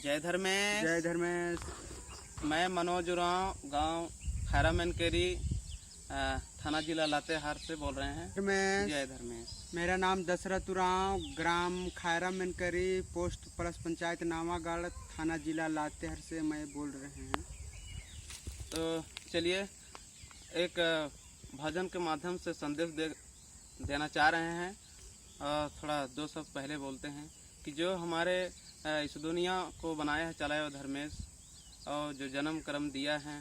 जय धर्मेश। जय धर्मेश। मैं मनोज उरांव, गांव खैरा मनकेरी, थाना जिला लातेहार से बोल रहे हैं। धर्मेश। जय धर्मेश। मेरा नाम दशरथ उरांव, ग्राम खैरा मनकेरी, पोस्ट प्लस पंचायत नावागढ़, थाना जिला लातेहार से मैं बोल रहे हैं। तो चलिए एक भजन के माध्यम से संदेश देना चाह रहे हैं। और थोड़ा दो शब्द पहले बोलते हैं कि जो हमारे इस दुनिया को बनाया है, चलाया धर्मेश, और जो जन्म कर्म दिया है,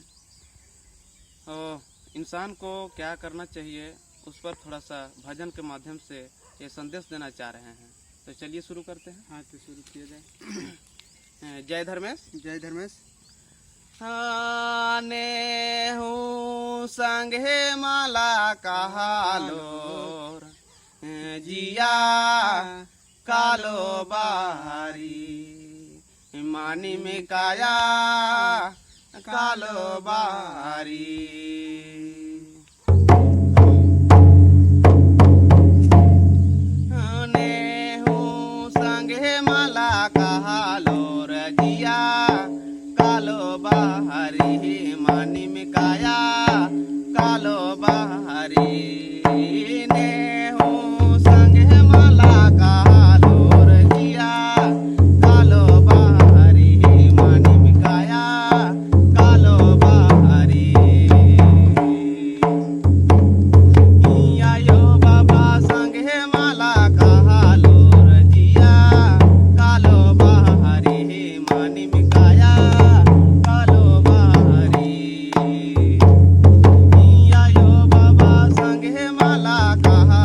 और इंसान को क्या करना चाहिए उस पर थोड़ा सा भजन के माध्यम से ये संदेश देना चाह रहे हैं। तो चलिए शुरू करते हैं। हाँ, तो शुरू किया जाए। जय धर्मेश। जय धर्मेश। आने हूँ संगे माला कहालोर, जिया कालो बारी, मानी में काया कालो बारी। आने हूँ संगे माला कहालोर, जिया कालो बाहरी, मानी में काया कालो बाहरी। ने हूँ संगे माला कालोर, जिया कालो बाहरी, मानी में काया कालो बाहरी। आयो बाबा संगे माला कालोर, जिया कालो बाहरी, मानी में काया कालो बाहरी। आयो बाबा संगे माला कहा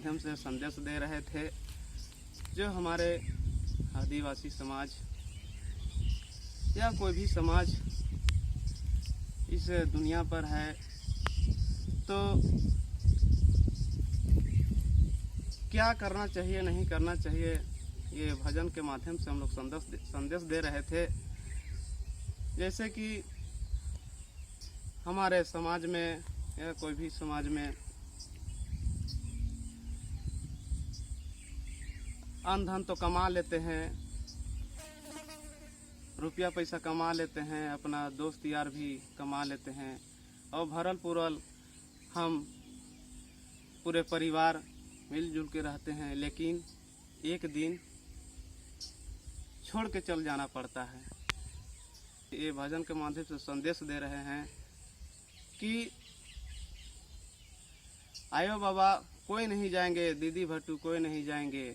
माध्यम से संदेश दे रहे थे। जो हमारे आदिवासी समाज या कोई भी समाज इस दुनिया पर है, तो क्या करना चाहिए नहीं करना चाहिए, ये भजन के माध्यम से हम लोग संदेश दे रहे थे। जैसे कि हमारे समाज में या कोई भी समाज में अन्न धन तो कमा लेते हैं, रुपया पैसा कमा लेते हैं, अपना दोस्त यार भी कमा लेते हैं और भरल पुरल हम पूरे परिवार मिलजुल के रहते हैं। लेकिन एक दिन छोड़ के चल जाना पड़ता है। ये भजन के माध्यम से संदेश दे रहे हैं कि आयो बाबा कोई नहीं जाएंगे, दीदी भट्टू कोई नहीं जाएंगे,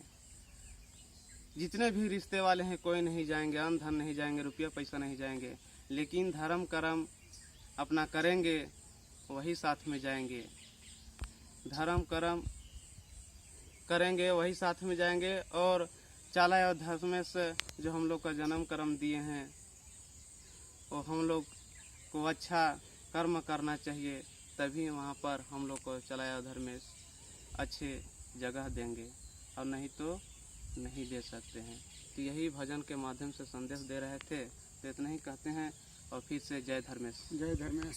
जितने भी रिश्ते वाले हैं कोई नहीं जाएंगे, अन्न धन नहीं जाएंगे, रुपया पैसा नहीं जाएंगे, लेकिन धर्म कर्म अपना करेंगे वही साथ में जाएंगे। धर्म कर्म करेंगे वही साथ में जाएंगे। और चाला और धर्म से जो हम लोग का जन्म कर्म दिए हैं वो हम लोग को अच्छा कर्म करना चाहिए, तभी वहाँ पर हम लोग को चलाया धर्मेश अच्छे जगह देंगे, और नहीं तो नहीं दे सकते हैं। तो यही भजन के माध्यम से संदेश दे रहे थे। तो इतना ही कहते हैं और फिर से जय धर्मेश। जय धर्मेश।